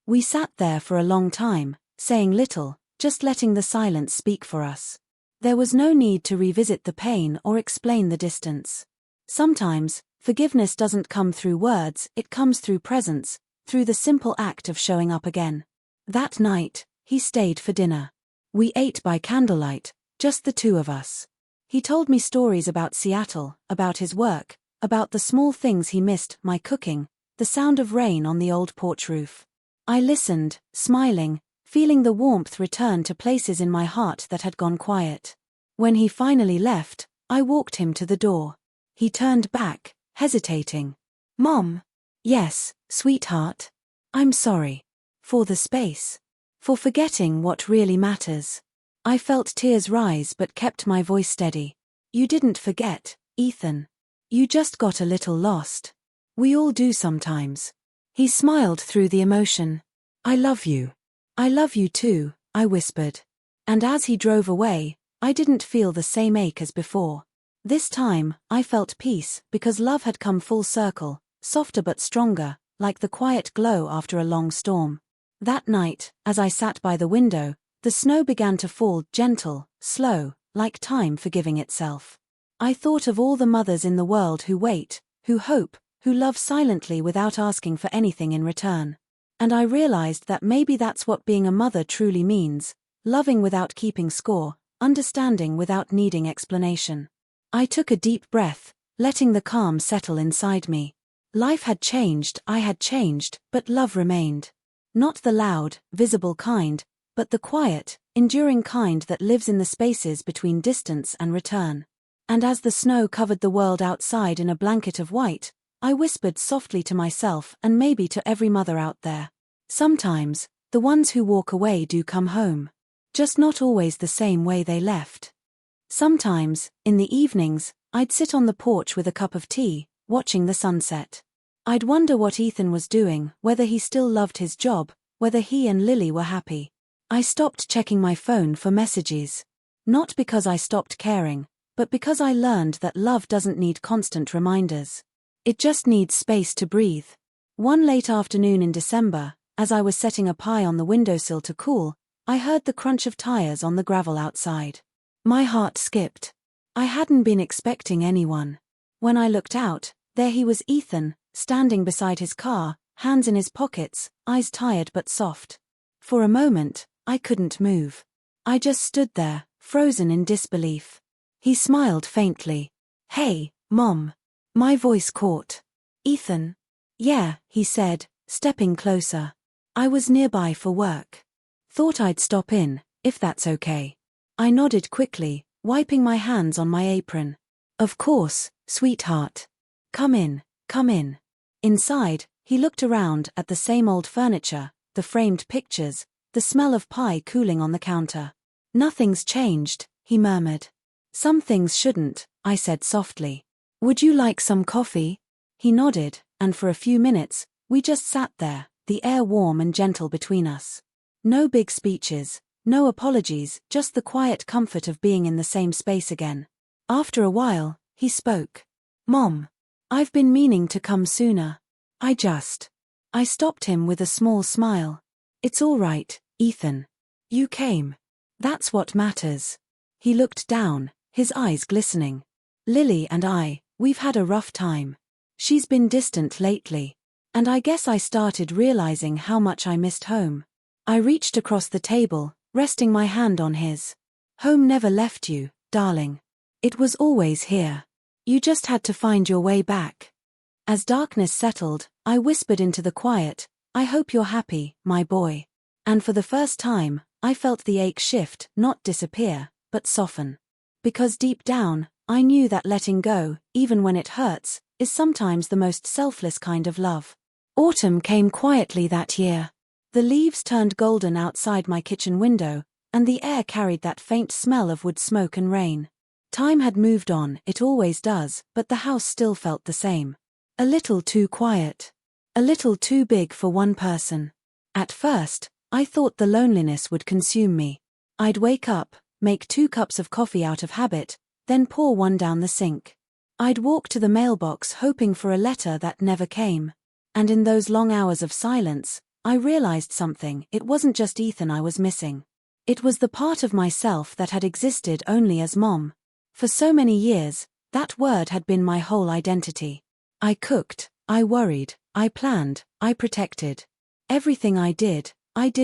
We sat there for a long time, saying little, just letting the silence speak for us. There was no need to revisit the pain or explain the distance. Sometimes, forgiveness doesn't come through words, it comes through presence, through the simple act of showing up again. That night, he stayed for dinner. We ate by candlelight, just the two of us. He told me stories about Seattle, about his work, about the small things he missed, my cooking, the sound of rain on the old porch roof. I listened, smiling, feeling the warmth return to places in my heart that had gone quiet. When he finally left, I walked him to the door. He turned back, hesitating. "Mom." "Yes, sweetheart. I'm sorry. For the space. For forgetting what really matters." I felt tears rise but kept my voice steady. "You didn't forget, Ethan. You just got a little lost. We all do sometimes." He smiled through the emotion. "I love you. I love you too," I whispered. And as he drove away, I didn't feel the same ache as before. This time, I felt peace because love had come full circle, softer but stronger, like the quiet glow after a long storm. That night, as I sat by the window, the snow began to fall, gentle, slow, like time forgiving itself. I thought of all the mothers in the world who wait, who hope, who love silently without asking for anything in return. And I realized that maybe that's what being a mother truly means, loving without keeping score, understanding without needing explanation. I took a deep breath, letting the calm settle inside me. Life had changed, I had changed, but love remained. Not the loud, visible kind, but the quiet, enduring kind that lives in the spaces between distance and return. And as the snow covered the world outside in a blanket of white, I whispered softly to myself and maybe to every mother out there. Sometimes, the ones who walk away do come home. Just not always the same way they left. Sometimes, in the evenings, I'd sit on the porch with a cup of tea, watching the sunset. I'd wonder what Ethan was doing, whether he still loved his job, whether he and Lily were happy. I stopped checking my phone for messages. Not because I stopped caring, but because I learned that love doesn't need constant reminders. It just needs space to breathe. One late afternoon in December, as I was setting a pie on the windowsill to cool, I heard the crunch of tires on the gravel outside. My heart skipped. I hadn't been expecting anyone. When I looked out, there he was, Ethan, standing beside his car, hands in his pockets, eyes tired but soft. For a moment, I couldn't move. I just stood there, frozen in disbelief. He smiled faintly. "Hey, Mom." My voice caught. "Ethan?" "Yeah," he said, stepping closer. "I was nearby for work. Thought I'd stop in, if that's okay." I nodded quickly, wiping my hands on my apron. "Of course, sweetheart. Come in, come in." Inside, he looked around at the same old furniture, the framed pictures, the smell of pie cooling on the counter. "Nothing's changed," he murmured. "Some things shouldn't," I said softly. "Would you like some coffee?" He nodded, and for a few minutes, we just sat there, the air warm and gentle between us. No big speeches, no apologies, just the quiet comfort of being in the same space again. After a while, he spoke. "Mom, I've been meaning to come sooner. I stopped him with a small smile. "It's all right, Ethan. You came. That's what matters." He looked down, his eyes glistening. "Lily and we've had a rough time. She's been distant lately. And I guess I started realizing how much I missed home." I reached across the table, resting my hand on his. "Home never left you, darling. It was always here. You just had to find your way back." As darkness settled, I whispered into the quiet, "I hope you're happy, my boy." And for the first time, I felt the ache shift, not disappear, but soften. Because deep down, I knew that letting go, even when it hurts, is sometimes the most selfless kind of love. Autumn came quietly that year. The leaves turned golden outside my kitchen window, and the air carried that faint smell of wood smoke and rain. Time had moved on, it always does, but the house still felt the same. A little too quiet. A little too big for one person. At first, I thought the loneliness would consume me. I'd wake up, make 2 cups of coffee out of habit, then pour one down the sink. I'd walk to the mailbox hoping for a letter that never came. And in those long hours of silence, I realized something. It wasn't just Ethan I was missing. It was the part of myself that had existed only as Mom. For so many years, that word had been my whole identity. I cooked, I worried, I planned, I protected. Everything I did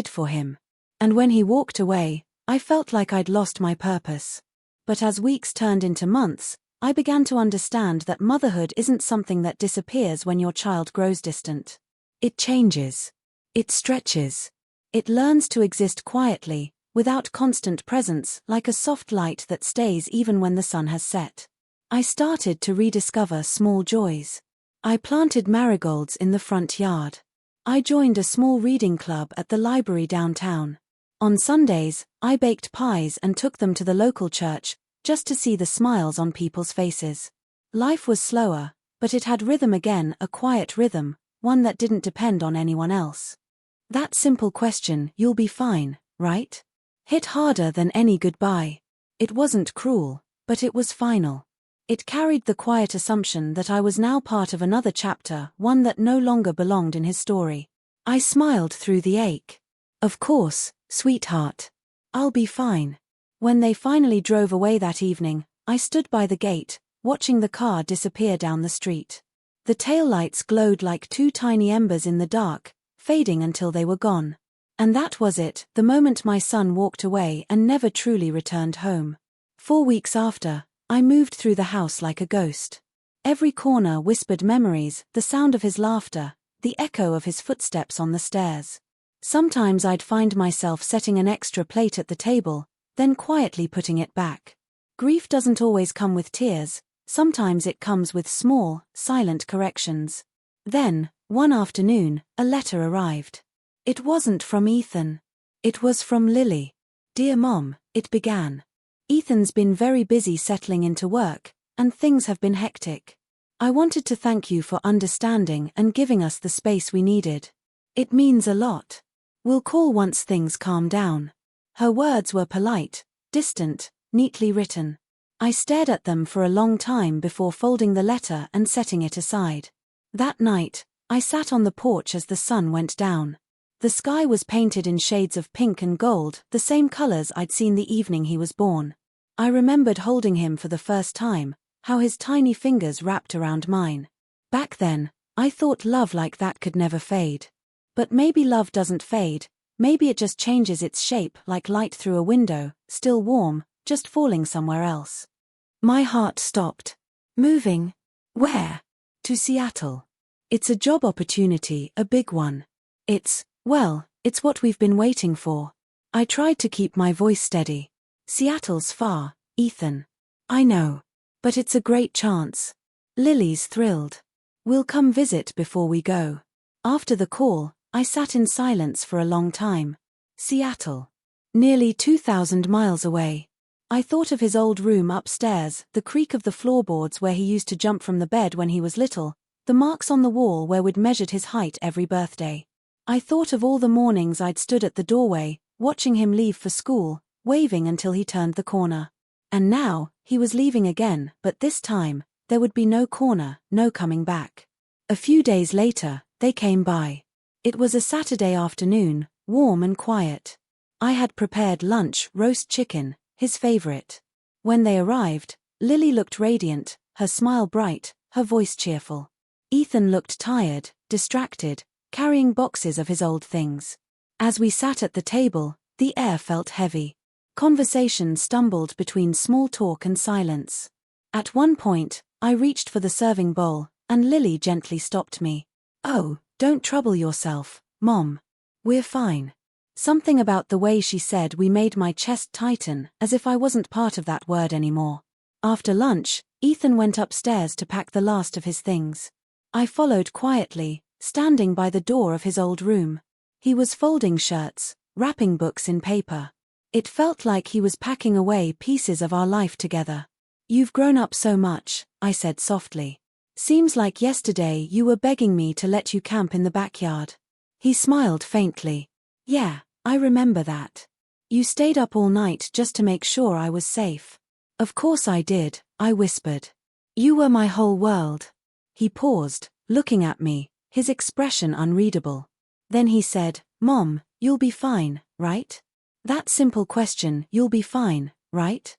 for him. And when he walked away, I felt like I'd lost my purpose. But as weeks turned into months, I began to understand that motherhood isn't something that disappears when your child grows distant. It changes. It stretches. It learns to exist quietly, without constant presence, like a soft light that stays even when the sun has set. I started to rediscover small joys. I planted marigolds in the front yard. I joined a small reading club at the library downtown. On Sundays, I baked pies and took them to the local church, just to see the smiles on people's faces. Life was slower, but it had rhythm again, a quiet rhythm, one that didn't depend on anyone else. That simple question, "You'll be fine, right?" hit harder than any goodbye. It wasn't cruel, but it was final. It carried the quiet assumption that I was now part of another chapter, one that no longer belonged in his story. I smiled through the ache. "Of course, sweetheart. I'll be fine." When they finally drove away that evening, I stood by the gate, watching the car disappear down the street. The taillights glowed like two tiny embers in the dark, fading until they were gone. And that was it, the moment my son walked away and never truly returned home. 4 weeks after, I moved through the house like a ghost. Every corner whispered memories, the sound of his laughter, the echo of his footsteps on the stairs. Sometimes I'd find myself setting an extra plate at the table, then quietly putting it back. Grief doesn't always come with tears, sometimes it comes with small, silent corrections. Then, one afternoon, a letter arrived. It wasn't from Ethan. It was from Lily. "Dear Mom," it began. "Ethan's been very busy settling into work, and things have been hectic. I wanted to thank you for understanding and giving us the space we needed. It means a lot. We'll call once things calm down." Her words were polite, distant, neatly written. I stared at them for a long time before folding the letter and setting it aside. That night, I sat on the porch as the sun went down. The sky was painted in shades of pink and gold, the same colors I'd seen the evening he was born. I remembered holding him for the first time, how his tiny fingers wrapped around mine. Back then, I thought love like that could never fade. But maybe love doesn't fade, maybe it just changes its shape like light through a window, still warm, just falling somewhere else. My heart stopped. Moving? Where? To Seattle. It's a job opportunity, a big one. It's what we've been waiting for. I tried to keep my voice steady. Seattle's far, Ethan. I know. But it's a great chance. Lily's thrilled. We'll come visit before we go. After the call, I sat in silence for a long time. Seattle. Nearly 2,000 miles away. I thought of his old room upstairs, the creak of the floorboards where he used to jump from the bed when he was little, the marks on the wall where we'd measured his height every birthday. I thought of all the mornings I'd stood at the doorway, watching him leave for school, waving until he turned the corner. And now, he was leaving again, but this time, there would be no corner, no coming back. A few days later, they came by. It was a Saturday afternoon, warm and quiet. I had prepared lunch, roast chicken, his favorite. When they arrived, Lily looked radiant, her smile bright, her voice cheerful. Ethan looked tired, distracted, carrying boxes of his old things. As we sat at the table, the air felt heavy. Conversation stumbled between small talk and silence. At one point, I reached for the serving bowl, and Lily gently stopped me. "Oh, don't trouble yourself, Mom. We're fine." Something about the way she said we made my chest tighten, as if I wasn't part of that word anymore. After lunch, Ethan went upstairs to pack the last of his things. I followed quietly, standing by the door of his old room. He was folding shirts, wrapping books in paper. It felt like he was packing away pieces of our life together. "You've grown up so much," I said softly. "Seems like yesterday you were begging me to let you camp in the backyard." He smiled faintly. "Yeah, I remember that. You stayed up all night just to make sure I was safe." "Of course I did," I whispered. "You were my whole world." He paused, looking at me, his expression unreadable. Then he said, "Mom, you'll be fine, right?" That simple question, "You'll be fine, right?"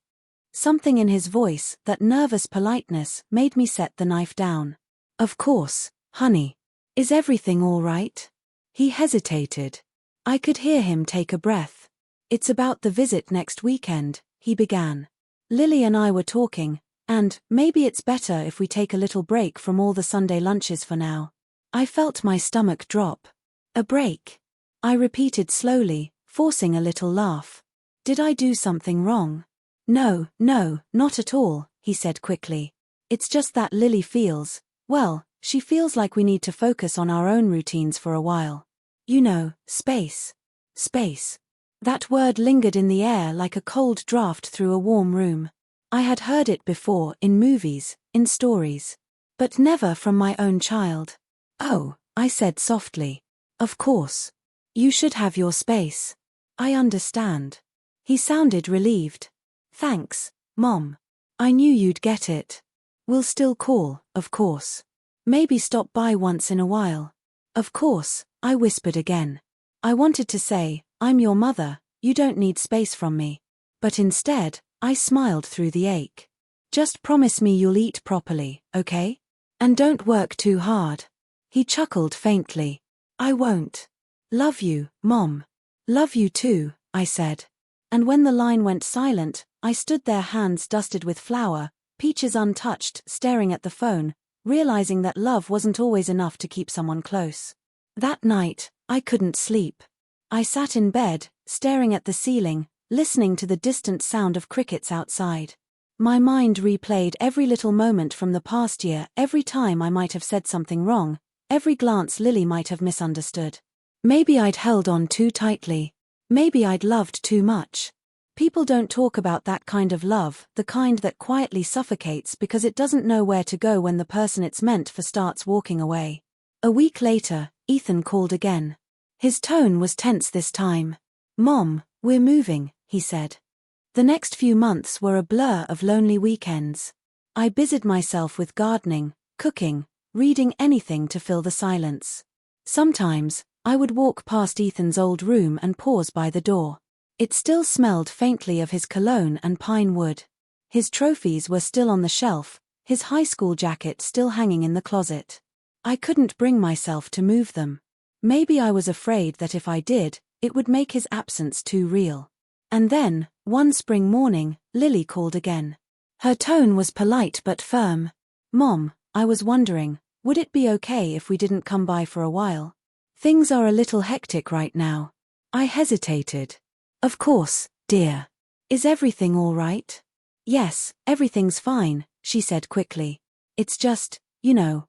Something in his voice, that nervous politeness, made me set the knife down. "Of course, honey. Is everything all right?" He hesitated. I could hear him take a breath. "It's about the visit next weekend," he began. "Lily and I were talking, and maybe it's better if we take a little break from all the Sunday lunches for now." I felt my stomach drop. "A break?" I repeated slowly, forcing a little laugh. "Did I do something wrong?" "No, not at all," he said quickly. "It's just that Lily feels, well, she feels like we need to focus on our own routines for a while. You know, space." Space. That word lingered in the air like a cold draft through a warm room. I had heard it before, in movies, in stories. But never from my own child. "Oh," I said softly. "Of course. You should have your space. I understand." He sounded relieved. "Thanks, Mom. I knew you'd get it. We'll still call, of course. Maybe stop by once in a while." "Of course," I whispered again. I wanted to say, "I'm your mother, you don't need space from me." But instead, I smiled through the ache. "Just promise me you'll eat properly, okay? And don't work too hard." He chuckled faintly. "I won't." "Love you, Mom." "Love you too," I said. And when the line went silent, I stood there, hands dusted with flour, peaches untouched, staring at the phone, realizing that love wasn't always enough to keep someone close. That night, I couldn't sleep. I sat in bed, staring at the ceiling, listening to the distant sound of crickets outside. My mind replayed every little moment from the past year, every time I might have said something wrong, every glance Lily might have misunderstood. Maybe I'd held on too tightly. Maybe I'd loved too much. People don't talk about that kind of love, the kind that quietly suffocates because it doesn't know where to go when the person it's meant for starts walking away. A week later, Ethan called again. His tone was tense this time. "Mom, we're moving," he said. The next few months were a blur of lonely weekends. I busied myself with gardening, cooking, reading, anything to fill the silence. Sometimes, I would walk past Ethan's old room and pause by the door. It still smelled faintly of his cologne and pine wood. His trophies were still on the shelf, his high school jacket still hanging in the closet. I couldn't bring myself to move them. Maybe I was afraid that if I did, it would make his absence too real. And then, one spring morning, Lily called again. Her tone was polite but firm. "Mom, I was wondering, would it be okay if we didn't come by for a while? Things are a little hectic right now." I hesitated. "Of course, dear. Is everything all right?" "Yes, everything's fine," she said quickly. "It's just,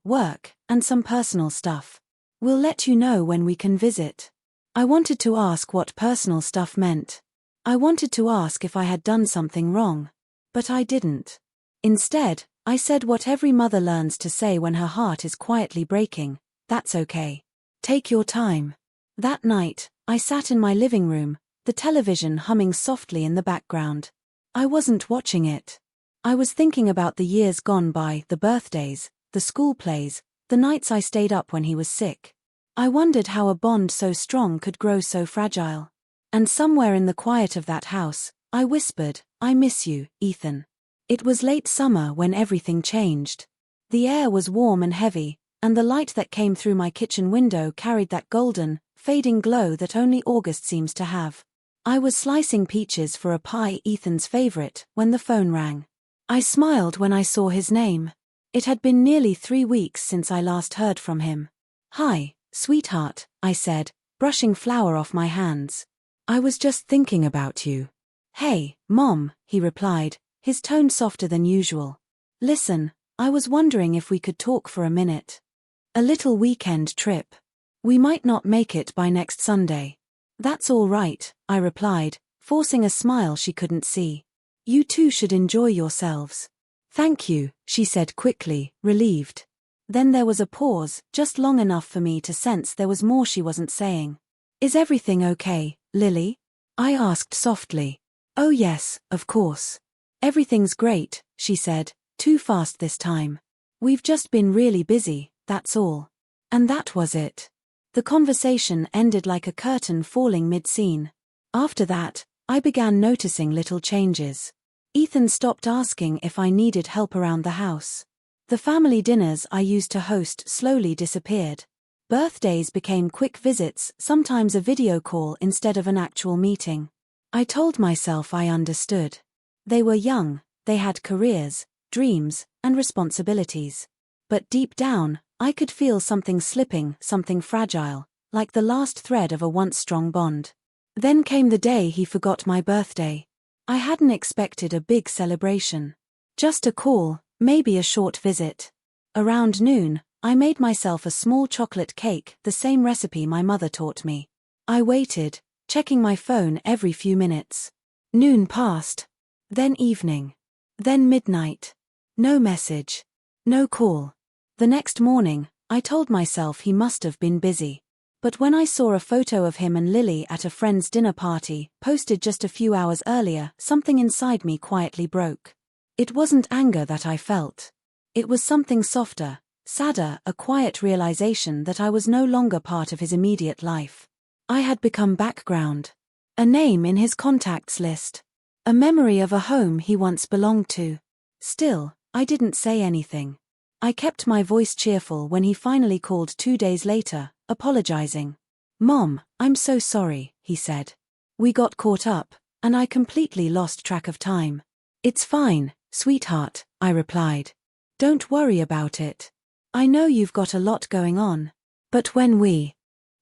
work, and some personal stuff. We'll let you know when we can visit." I wanted to ask what personal stuff meant. I wanted to ask if I had done something wrong. But I didn't. Instead, I said what every mother learns to say when her heart is quietly breaking: "That's okay. Take your time." That night, I sat in my living room, the television humming softly in the background. I wasn't watching it. I was thinking about the years gone by, the birthdays, the school plays, the nights I stayed up when he was sick. I wondered how a bond so strong could grow so fragile. And somewhere in the quiet of that house, I whispered, "I miss you, Ethan." It was late summer when everything changed. The air was warm and heavy, and the light that came through my kitchen window carried that golden, fading glow that only August seems to have. I was slicing peaches for a pie, Ethan's favorite, when the phone rang. I smiled when I saw his name. It had been nearly 3 weeks since I last heard from him. "Hi, sweetheart," I said, brushing flour off my hands. "I was just thinking about you." "Hey, Mom," he replied, his tone softer than usual. "Listen, I was wondering if we could talk for a minute. A little weekend trip. We might not make it by next Sunday." "That's all right," I replied, forcing a smile she couldn't see. "You two should enjoy yourselves." "Thank you," she said quickly, relieved. Then there was a pause, just long enough for me to sense there was more she wasn't saying. "Is everything okay, Lily?" I asked softly. "Oh yes, of course. Everything's great," she said, too fast this time. "We've just been really busy, that's all." And that was it. The conversation ended like a curtain falling mid-scene. After that, I began noticing little changes. Ethan stopped asking if I needed help around the house. The family dinners I used to host slowly disappeared. Birthdays became quick visits, sometimes a video call instead of an actual meeting. I told myself I understood. They were young, they had careers, dreams, and responsibilities. But deep down, I could feel something slipping, something fragile, like the last thread of a once strong bond. Then came the day he forgot my birthday. I hadn't expected a big celebration. Just a call, maybe a short visit. Around noon, I made myself a small chocolate cake, the same recipe my mother taught me. I waited, checking my phone every few minutes. Noon passed. Then evening. Then midnight. No message. No call. The next morning, I told myself he must have been busy. But when I saw a photo of him and Lily at a friend's dinner party, posted just a few hours earlier, something inside me quietly broke. It wasn't anger that I felt. It was something softer, sadder, a quiet realization that I was no longer part of his immediate life. I had become background. A name in his contacts list. A memory of a home he once belonged to. Still, I didn't say anything. I kept my voice cheerful when he finally called 2 days later, apologizing. "Mom, I'm so sorry," he said. "We got caught up, and I completely lost track of time." "It's fine, sweetheart," I replied. "Don't worry about it. I know you've got a lot going on." But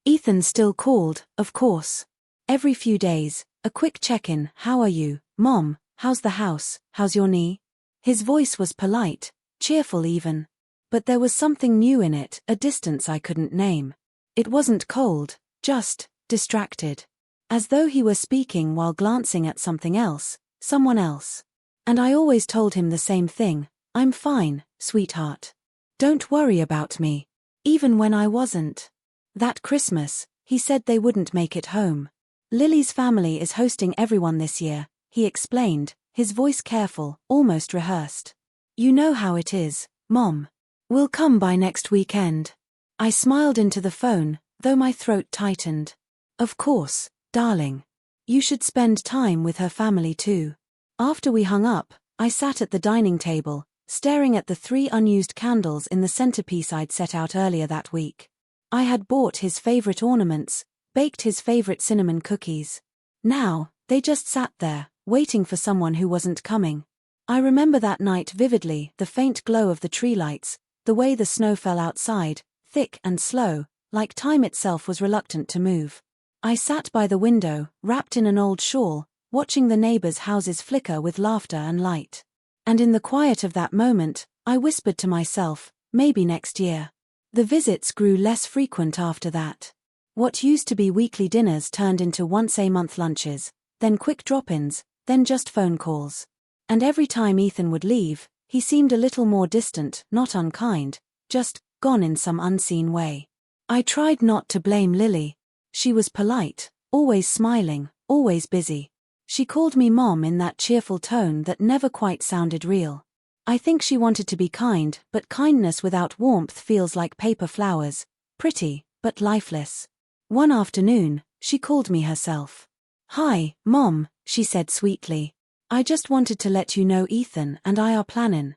Ethan still called, of course. Every few days, a quick check-in. "How are you, Mom? How's the house? How's your knee?" His voice was polite, cheerful even. But there was something new in it, a distance I couldn't name. It wasn't cold, just distracted. As though he were speaking while glancing at something else, someone else. And I always told him the same thing: "I'm fine, sweetheart. Don't worry about me." Even when I wasn't. That Christmas, he said they wouldn't make it home. "Lily's family is hosting everyone this year," he explained, his voice careful, almost rehearsed. "You know how it is, Mom. We'll come by next weekend." I smiled into the phone, though my throat tightened. "Of course, darling. You should spend time with her family too." After we hung up, I sat at the dining table, staring at the 3 unused candles in the centerpiece I'd set out earlier that week. I had bought his favorite ornaments, baked his favorite cinnamon cookies. Now, they just sat there, waiting for someone who wasn't coming. I remember that night vividly, the faint glow of the tree lights, the way the snow fell outside, thick and slow, like time itself was reluctant to move. I sat by the window, wrapped in an old shawl, watching the neighbors' houses flicker with laughter and light. And in the quiet of that moment, I whispered to myself, maybe next year. The visits grew less frequent after that. What used to be weekly dinners turned into once-a-month lunches, then quick drop-ins, then just phone calls. And every time Ethan would leave, he seemed a little more distant, not unkind, just gone in some unseen way. I tried not to blame Lily. She was polite, always smiling, always busy. She called me Mom in that cheerful tone that never quite sounded real. I think she wanted to be kind, but kindness without warmth feels like paper flowers, pretty, but lifeless. One afternoon, she called me herself. "Hi, Mom," she said sweetly. "I just wanted to let you know Ethan and I are planning."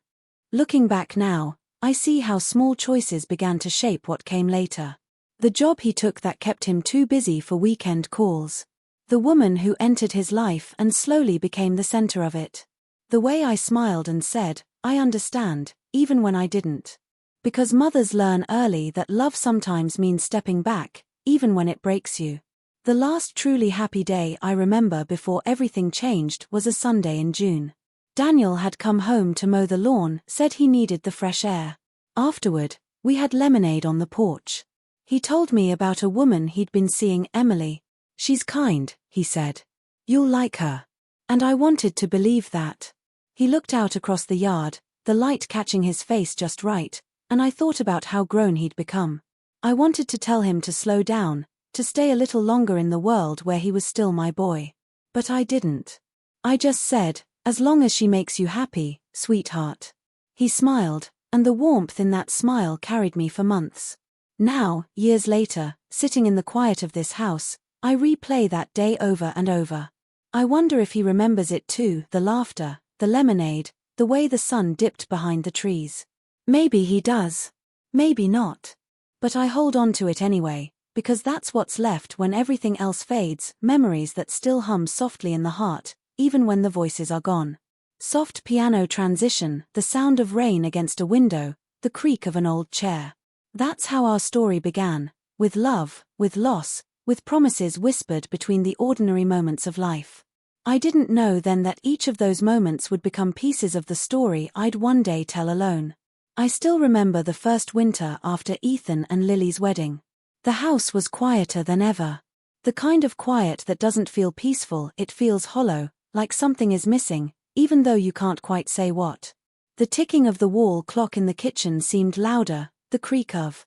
Looking back now, I see how small choices began to shape what came later. The job he took that kept him too busy for weekend calls. The woman who entered his life and slowly became the center of it. The way I smiled and said, "I understand," even when I didn't. Because mothers learn early that love sometimes means stepping back, even when it breaks you. The last truly happy day I remember before everything changed was a Sunday in June. Daniel had come home to mow the lawn, said he needed the fresh air. Afterward, we had lemonade on the porch. He told me about a woman he'd been seeing, Emily. "She's kind," he said. "You'll like her." And I wanted to believe that. He looked out across the yard, the light catching his face just right, and I thought about how grown he'd become. I wanted to tell him to slow down, to stay a little longer in the world where he was still my boy. But I didn't. I just said, "As long as she makes you happy, sweetheart." He smiled, and the warmth in that smile carried me for months. Now, years later, sitting in the quiet of this house, I replay that day over and over. I wonder if he remembers it too, the laughter, the lemonade, the way the sun dipped behind the trees. Maybe he does. Maybe not. But I hold on to it anyway, because that's what's left when everything else fades, memories that still hum softly in the heart, even when the voices are gone. Soft piano transition, the sound of rain against a window, the creak of an old chair. That's how our story began, with love, with loss, with promises whispered between the ordinary moments of life. I didn't know then that each of those moments would become pieces of the story I'd one day tell alone. I still remember the first winter after Ethan and Lily's wedding. The house was quieter than ever. The kind of quiet that doesn't feel peaceful, it feels hollow, like something is missing, even though you can't quite say what. The ticking of the wall clock in the kitchen seemed louder, the creak of.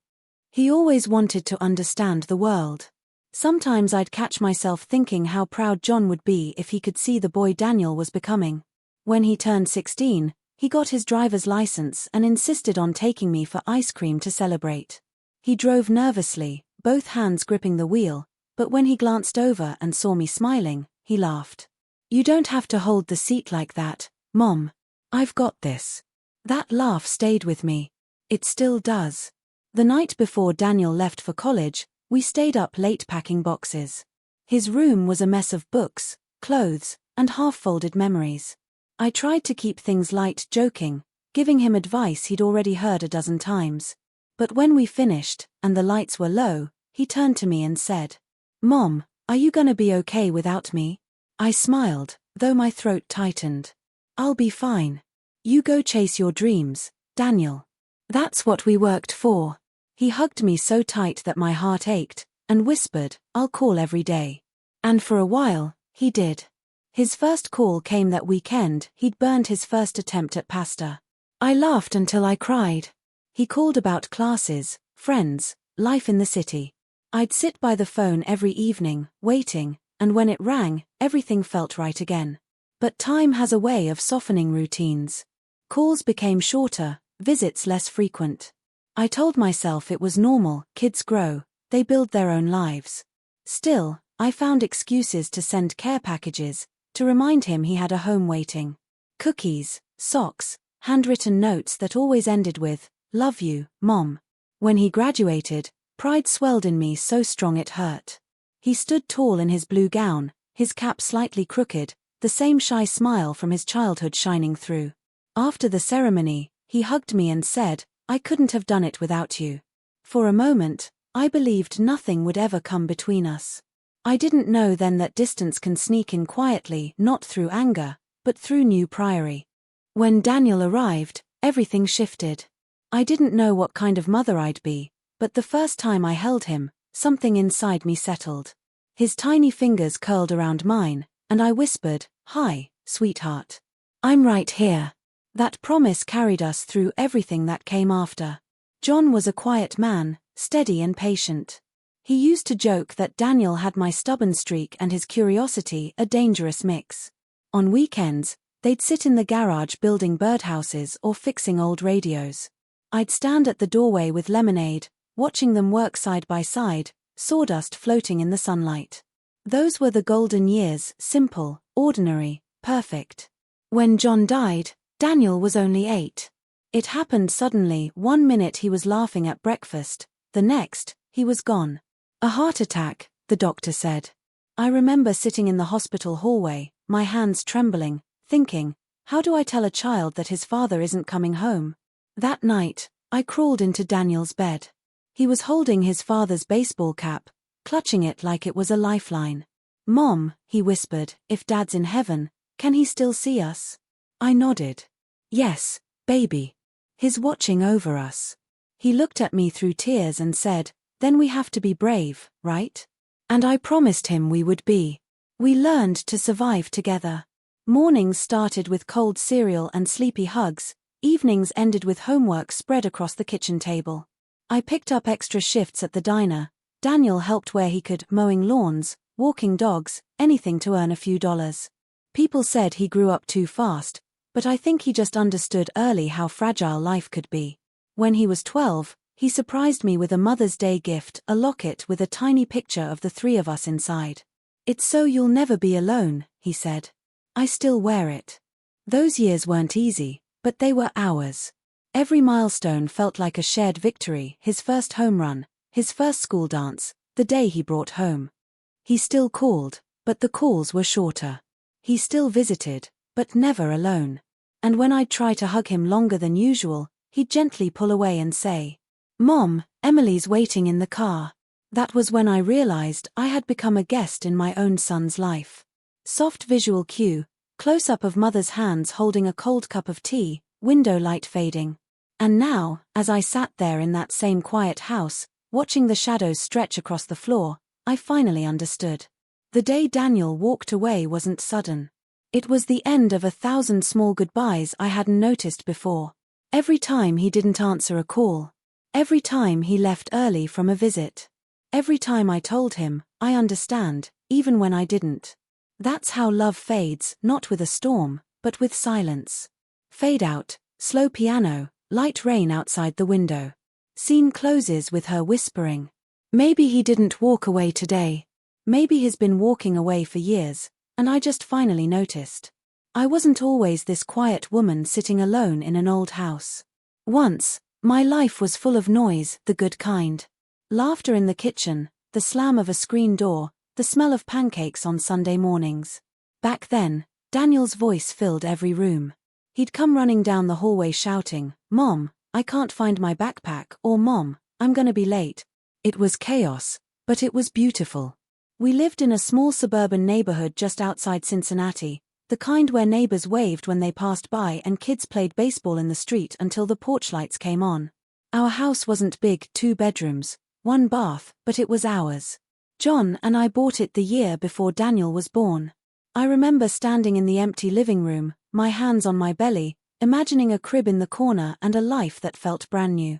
He always wanted to understand the world. Sometimes I'd catch myself thinking how proud John would be if he could see the boy Daniel was becoming. When he turned 16, he got his driver's license and insisted on taking me for ice cream to celebrate. He drove nervously, both hands gripping the wheel, but when he glanced over and saw me smiling, he laughed. "You don't have to hold the seat like that, Mom. I've got this." That laugh stayed with me. It still does. The night before Daniel left for college, we stayed up late packing boxes. His room was a mess of books, clothes, and half-folded memories. I tried to keep things light, joking, giving him advice he'd already heard a dozen times. But when we finished, and the lights were low, he turned to me and said, "Mom, are you gonna be okay without me?" I smiled, though my throat tightened. "I'll be fine. You go chase your dreams, Daniel. That's what we worked for." He hugged me so tight that my heart ached, and whispered, "I'll call every day." And for a while, he did. His first call came that weekend. He'd burned his first attempt at pasta. I laughed until I cried. He called about classes, friends, life in the city. I'd sit by the phone every evening, waiting, and when it rang, everything felt right again. But time has a way of softening routines. Calls became shorter, visits less frequent. I told myself it was normal, kids grow, they build their own lives. Still, I found excuses to send care packages, to remind him he had a home waiting. Cookies, socks, handwritten notes that always ended with, "Love you, Mom." When he graduated, pride swelled in me so strong it hurt. He stood tall in his blue gown, his cap slightly crooked, the same shy smile from his childhood shining through. After the ceremony, he hugged me and said, "I couldn't have done it without you." For a moment, I believed nothing would ever come between us. I didn't know then that distance can sneak in quietly, not through anger, but through new priory. When Daniel arrived, everything shifted. I didn't know what kind of mother I'd be, but the first time I held him, something inside me settled. His tiny fingers curled around mine, and I whispered, "Hi, sweetheart. I'm right here." That promise carried us through everything that came after. John was a quiet man, steady and patient. He used to joke that Daniel had my stubborn streak and his curiosity, a dangerous mix. On weekends, they'd sit in the garage building birdhouses or fixing old radios. I'd stand at the doorway with lemonade, watching them work side by side, sawdust floating in the sunlight. Those were the golden years, simple, ordinary, perfect. When John died, Daniel was only 8. It happened suddenly. One minute he was laughing at breakfast, the next, he was gone. "A heart attack," the doctor said. I remember sitting in the hospital hallway, my hands trembling, thinking, how do I tell a child that his father isn't coming home? That night, I crawled into Daniel's bed. He was holding his father's baseball cap, clutching it like it was a lifeline. "Mom," he whispered, "if Dad's in heaven, can he still see us?" I nodded. "Yes, baby. He's watching over us." He looked at me through tears and said, "Then we have to be brave, right?" And I promised him we would be. We learned to survive together. Mornings started with cold cereal and sleepy hugs, evenings ended with homework spread across the kitchen table. I picked up extra shifts at the diner. Daniel helped where he could, mowing lawns, walking dogs, anything to earn a few dollars. People said he grew up too fast, but I think he just understood early how fragile life could be. When he was 12, He surprised me with a Mother's Day gift, a locket with a tiny picture of the three of us inside. "It's so you'll never be alone," he said. "I still wear it." Those years weren't easy, but they were ours. Every milestone felt like a shared victory: his first home run, his first school dance, the day he brought home. He still called, but the calls were shorter. He still visited, but never alone. And when I'd try to hug him longer than usual, he'd gently pull away and say, "Mom, Emily's waiting in the car." That was when I realized I had become a guest in my own son's life. Soft visual cue, close-up of mother's hands holding a cold cup of tea, window light fading. And now, as I sat there in that same quiet house, watching the shadows stretch across the floor, I finally understood. The day Daniel walked away wasn't sudden. It was the end of 1,000 small goodbyes I hadn't noticed before. Every time he didn't answer a call. Every time he left early from a visit. Every time I told him, "I understand," even when I didn't. That's how love fades, not with a storm, but with silence. Fade out, slow piano, light rain outside the window. Scene closes with her whispering. Maybe he didn't walk away today. Maybe he's been walking away for years, and I just finally noticed. I wasn't always this quiet woman sitting alone in an old house. Once, my life was full of noise, the good kind. Laughter in the kitchen, the slam of a screen door, the smell of pancakes on Sunday mornings. Back then, Daniel's voice filled every room. He'd come running down the hallway shouting, "Mom, I can't find my backpack," or "Mom, I'm gonna be late." It was chaos, but it was beautiful. We lived in a small suburban neighborhood just outside Cincinnati, the kind where neighbors waved when they passed by and kids played baseball in the street until the porch lights came on. Our house wasn't big, 2 bedrooms, 1 bath, but it was ours. John and I bought it the year before Daniel was born. I remember standing in the empty living room, my hands on my belly, imagining a crib in the corner and a life that felt brand new.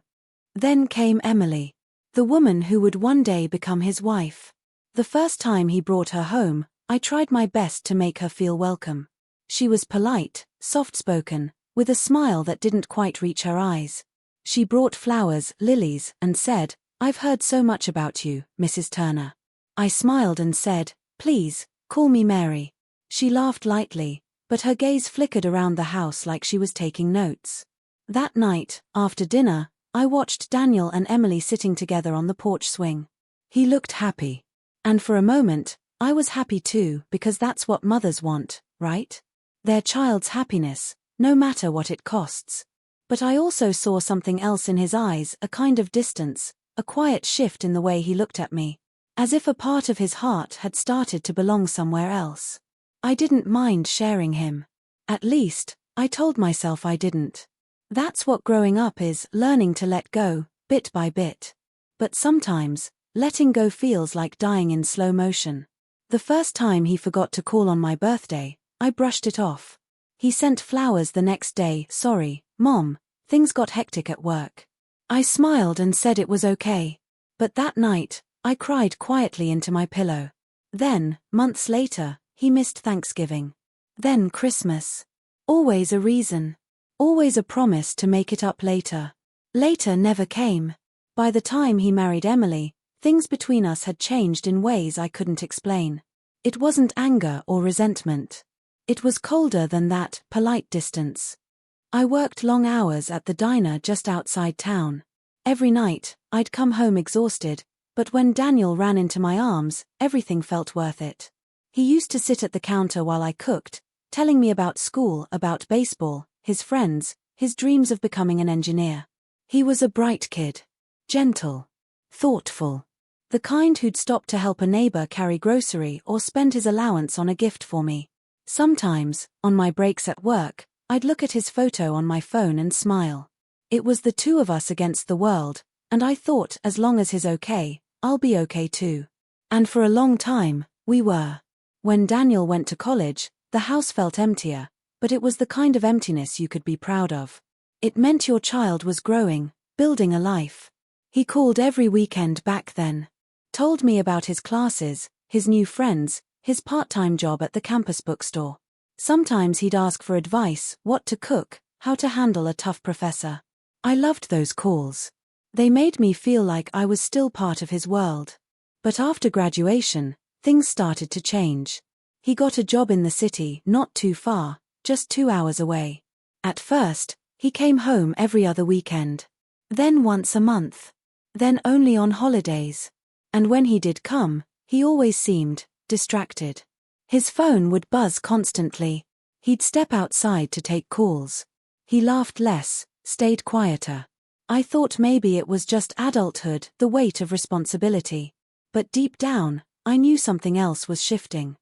Then came Emily, the woman who would one day become his wife. The first time he brought her home, I tried my best to make her feel welcome. She was polite, soft-spoken, with a smile that didn't quite reach her eyes. She brought flowers, lilies, and said, "I've heard so much about you, Mrs. Turner." I smiled and said, "Please, call me Mary." She laughed lightly, but her gaze flickered around the house like she was taking notes. That night, after dinner, I watched Daniel and Emily sitting together on the porch swing. He looked happy. And for a moment, I was happy too, because that's what mothers want, right? Their child's happiness, no matter what it costs. But I also saw something else in his eyes, a kind of distance, a quiet shift in the way he looked at me. As if a part of his heart had started to belong somewhere else. I didn't mind sharing him. At least, I told myself I didn't. That's what growing up is, learning to let go, bit by bit. But sometimes, letting go feels like dying in slow motion. The first time he forgot to call on my birthday, I brushed it off. He sent flowers the next day. "Sorry, Mom, things got hectic at work." I smiled and said it was okay. But that night, I cried quietly into my pillow. Then, months later, he missed Thanksgiving. Then Christmas. Always a reason. Always a promise to make it up later. Later never came. By the time he married Emily, things between us had changed in ways I couldn't explain. It wasn't anger or resentment. It was colder than that, polite distance. I worked long hours at the diner just outside town. Every night, I'd come home exhausted, but when Daniel ran into my arms, everything felt worth it. He used to sit at the counter while I cooked, telling me about school, about baseball, his friends, his dreams of becoming an engineer. He was a bright kid. Gentle. Thoughtful. The kind who'd stop to help a neighbor carry grocery or spend his allowance on a gift for me. Sometimes, on my breaks at work, I'd look at his photo on my phone and smile. It was the two of us against the world, and I thought as long as he's okay, I'll be okay too. And for a long time, we were. When Daniel went to college, the house felt emptier, but it was the kind of emptiness you could be proud of. It meant your child was growing, building a life. He called every weekend back then. Told me about his classes, his new friends, his part-time job at the campus bookstore. Sometimes he'd ask for advice, what to cook, how to handle a tough professor. I loved those calls. They made me feel like I was still part of his world. But after graduation, things started to change. He got a job in the city, not too far, just 2 hours away. At first, he came home every other weekend. Then once a month. Then only on holidays. And when he did come, he always seemed distracted. His phone would buzz constantly. He'd step outside to take calls. He laughed less, stayed quieter. I thought maybe it was just adulthood, the weight of responsibility. But deep down, I knew something else was shifting.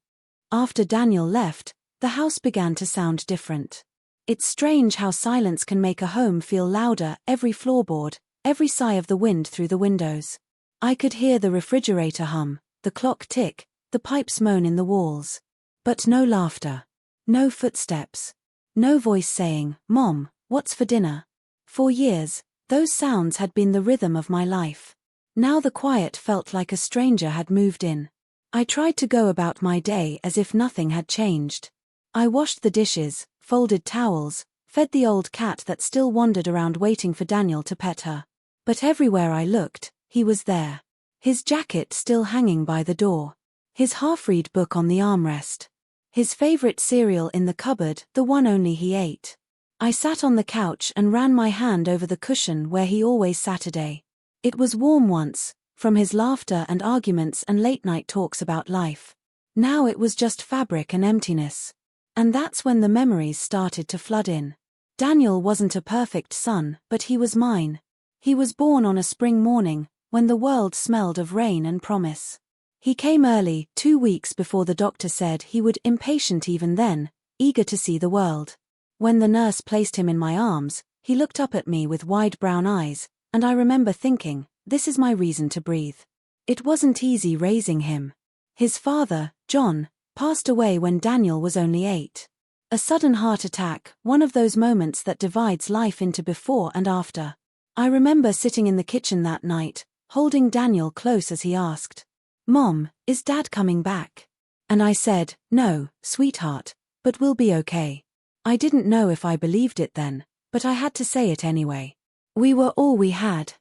After Daniel left, the house began to sound different. It's strange how silence can make a home feel louder, every floorboard, every sigh of the wind through the windows. I could hear the refrigerator hum, the clock tick, the pipes moan in the walls. But no laughter. No footsteps. No voice saying, "Mom, what's for dinner?" For years, those sounds had been the rhythm of my life. Now the quiet felt like a stranger had moved in. I tried to go about my day as if nothing had changed. I washed the dishes, folded towels, fed the old cat that still wandered around waiting for Daniel to pet her. But everywhere I looked, he was there. His jacket still hanging by the door. His half-read book on the armrest. His favorite cereal in the cupboard, the one only he ate. I sat on the couch and ran my hand over the cushion where he always sat a day. It was warm once, from his laughter and arguments and late-night talks about life. Now it was just fabric and emptiness. And that's when the memories started to flood in. Daniel wasn't a perfect son, but he was mine. He was born on a spring morning, when the world smelled of rain and promise. He came early, 2 weeks before the doctor said he would, impatient even then, eager to see the world. When the nurse placed him in my arms, he looked up at me with wide brown eyes, and I remember thinking, this is my reason to breathe. It wasn't easy raising him. His father, John, passed away when Daniel was only 8. A sudden heart attack, one of those moments that divides life into before and after. I remember sitting in the kitchen that night, holding Daniel close as he asked, "Mom, is Dad coming back?" And I said, "No, sweetheart, but we'll be okay." I didn't know if I believed it then, but I had to say it anyway. We were all we had.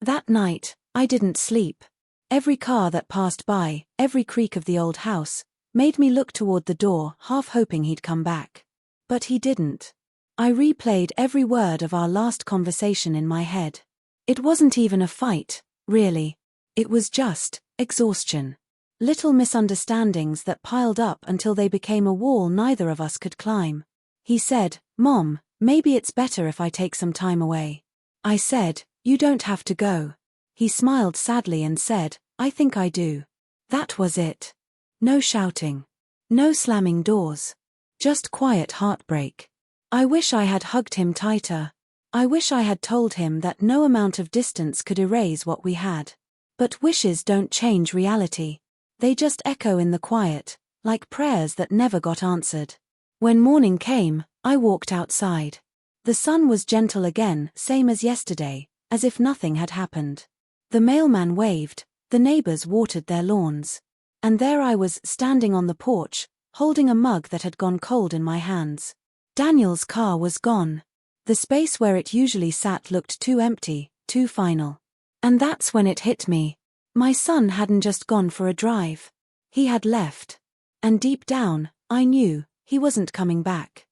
That night, I didn't sleep. Every car that passed by, every creak of the old house, made me look toward the door, half hoping he'd come back. But he didn't. I replayed every word of our last conversation in my head. It wasn't even a fight, really. It was just exhaustion. Little misunderstandings that piled up until they became a wall neither of us could climb. He said, "Mom, maybe it's better if I take some time away." I said, "You don't have to go." He smiled sadly and said, "I think I do." That was it. No shouting. No slamming doors. Just quiet heartbreak. I wish I had hugged him tighter. I wish I had told him that no amount of distance could erase what we had. But wishes don't change reality. They just echo in the quiet, like prayers that never got answered. When morning came, I walked outside. The sun was gentle again, same as yesterday, as if nothing had happened. The mailman waved, the neighbors watered their lawns. And there I was, standing on the porch, holding a mug that had gone cold in my hands. Daniel's car was gone. The space where it usually sat looked too empty, too final. And that's when it hit me. My son hadn't just gone for a drive. He had left. And deep down, I knew he wasn't coming back.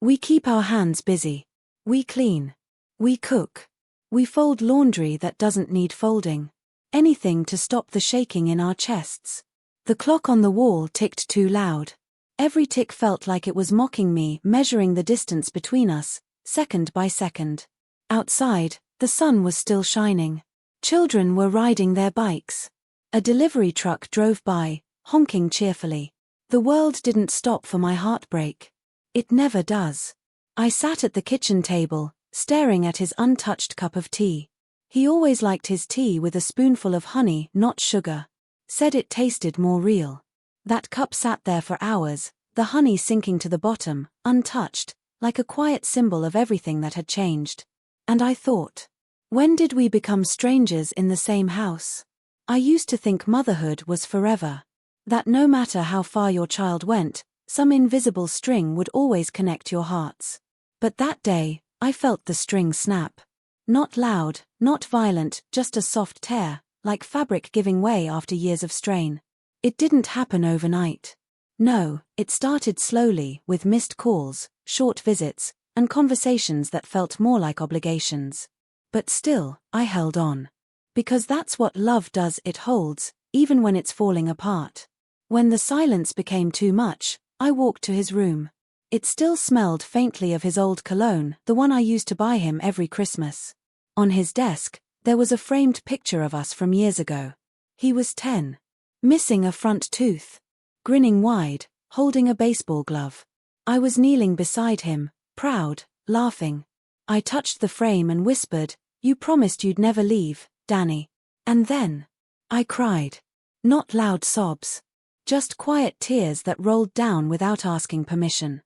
We keep our hands busy. We clean. We cook. We fold laundry that doesn't need folding. Anything to stop the shaking in our chests. The clock on the wall ticked too loud. Every tick felt like it was mocking me, measuring the distance between us, second by second. Outside, the sun was still shining. Children were riding their bikes. A delivery truck drove by, honking cheerfully. The world didn't stop for my heartbreak. It never does. I sat at the kitchen table, staring at his untouched cup of tea. He always liked his tea with a spoonful of honey, not sugar. Said it tasted more real. That cup sat there for hours, the honey sinking to the bottom, untouched, like a quiet symbol of everything that had changed. And I thought, when did we become strangers in the same house? I used to think motherhood was forever. That no matter how far your child went, some invisible string would always connect your hearts. But that day, I felt the string snap. Not loud, not violent, just a soft tear, like fabric giving way after years of strain. It didn't happen overnight. No, it started slowly, with missed calls, short visits, and conversations that felt more like obligations. But still, I held on. Because that's what love does, it holds, even when it's falling apart. When the silence became too much, I walked to his room. It still smelled faintly of his old cologne, the one I used to buy him every Christmas. On his desk, there was a framed picture of us from years ago. He was 10. Missing a front tooth. Grinning wide, holding a baseball glove. I was kneeling beside him, proud, laughing. I touched the frame and whispered, "You promised you'd never leave, Danny." And then, I cried. Not loud sobs. Just quiet tears that rolled down without asking permission.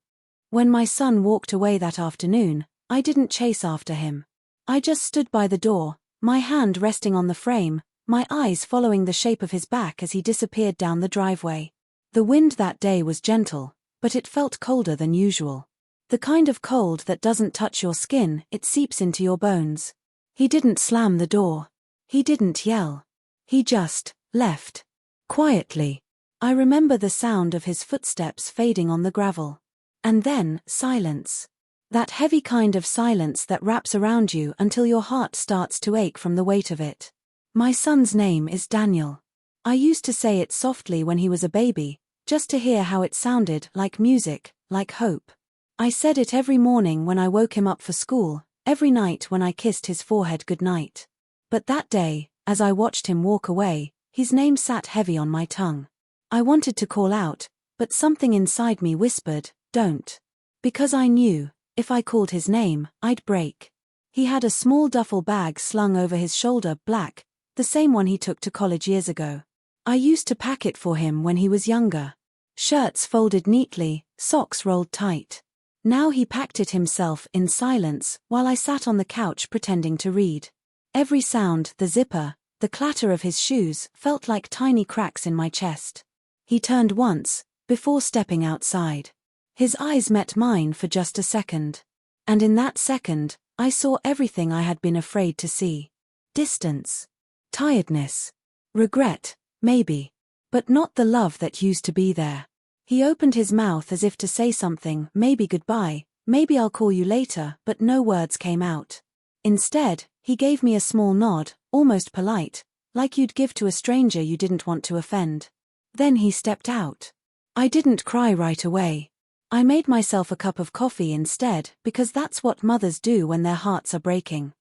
When my son walked away that afternoon, I didn't chase after him. I just stood by the door, my hand resting on the frame, my eyes following the shape of his back as he disappeared down the driveway. The wind that day was gentle, but it felt colder than usual. The kind of cold that doesn't touch your skin, it seeps into your bones. He didn't slam the door. He didn't yell. He just left. Quietly. I remember the sound of his footsteps fading on the gravel. And then, silence. That heavy kind of silence that wraps around you until your heart starts to ache from the weight of it. My son's name is Daniel. I used to say it softly when he was a baby, just to hear how it sounded, like music, like hope. I said it every morning when I woke him up for school, every night when I kissed his forehead goodnight. But that day, as I watched him walk away, his name sat heavy on my tongue. I wanted to call out, but something inside me whispered, "Don't." Because I knew, if I called his name, I'd break. He had a small duffel bag slung over his shoulder, black, the same one he took to college years ago. I used to pack it for him when he was younger. Shirts folded neatly, socks rolled tight. Now he packed it himself in silence while I sat on the couch pretending to read. Every sound, the zipper, the clatter of his shoes, felt like tiny cracks in my chest. He turned once, before stepping outside. His eyes met mine for just a second. And in that second, I saw everything I had been afraid to see. Distance. Tiredness. Regret, maybe. But not the love that used to be there. He opened his mouth as if to say something, maybe goodbye, maybe I'll call you later, but no words came out. Instead, he gave me a small nod, almost polite, like you'd give to a stranger you didn't want to offend. Then he stepped out. I didn't cry right away. I made myself a cup of coffee instead, because that's what mothers do when their hearts are breaking.